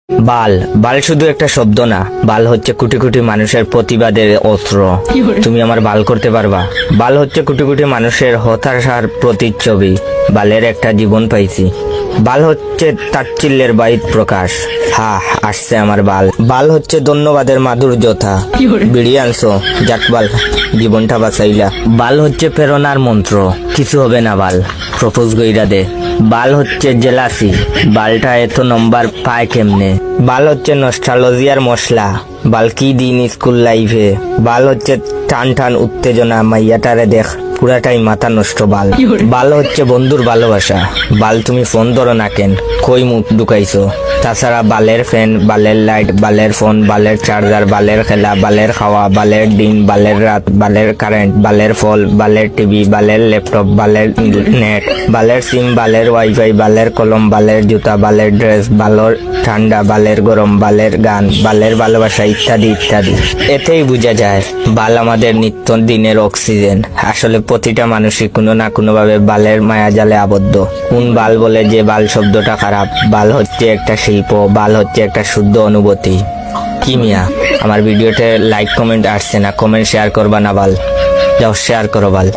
বাল বাল শুধু একটা শব্দ না, বাল হচ্ছে কোটি কোটি মানুষের প্রতিবাদের অস্ত্র। তুমি আমার বাল করতে পারবা? বাল হচ্ছে কোটি কোটি মানুষের হতাশার প্রতিচ্ছবি। বালের একটা জীবন পাইছি। বাল হচ্ছে তাচ্ছিল্যের বাহির প্রকাশ। হা, আসছে আমার বাল। বাল হচ্ছে ধন্যবাদের মাধুর্যতা। বিড়ি আনছো, যাক বাল, জীবনটা বাঁচাইলা। বাল হচ্ছে প্রেরণার মন্ত্র, কিছু হবে না বাল, প্রপোজ গইরা দে। বাল হচ্ছে জেলাসি, বালটা এত নম্বর পায় কেমনে। বাল হচ্ছে নস্টালজিয়ার মশলা, বাল কি দিন স্কুল লাইফে। বাল হচ্ছে টান টান উত্তেজনা, মাইয়াটারে দেখ পুরাটাই মাথা নষ্ট। বাল বাল হচ্ছে বন্ধুর ভালোবাসা। বাল তুমি ফোন ধরো না কেন, কই মুখ ঢুকাইছো? তাছাড়া বালের ফ্যান, বালের লাইট, বালের ফোন, বালের চার্জার, বালের খেলা, বালের খাওয়া, বালের দিন, বালের রাত, বালের কারেন্ট, বালের ফল, বালের টিভি, বালের ল্যাপটপ, বালের নেট, বালের সিম, বালের ওয়াইফাই, বালের কলম, বালের জুতা, বালের ড্রেস, বালের ঠান্ডা, বালের গরম, বালের গান, বালের ভালোবাসা, ইত্যাদি ইত্যাদি। এতেই বোঝা যায় বাল আমাদের নিত্য দিনের অক্সিজেন। আসলে প্রতিটা মানুষই কোনো না কোনো ভাবে বালের মায়াজালে আবদ্ধ। কোন বাল বলে যে বাল শব্দটা খারাপ? বাল হচ্ছে একটা শিল্প, বাল হচ্ছে একটা শুদ্ধ অনুভূতি। কি মিয়া, আমার ভিডিওতে লাইক কমেন্ট আসছে না, কমেন্ট শেয়ার করবা না বাল? যাও শেয়ার করো বাল।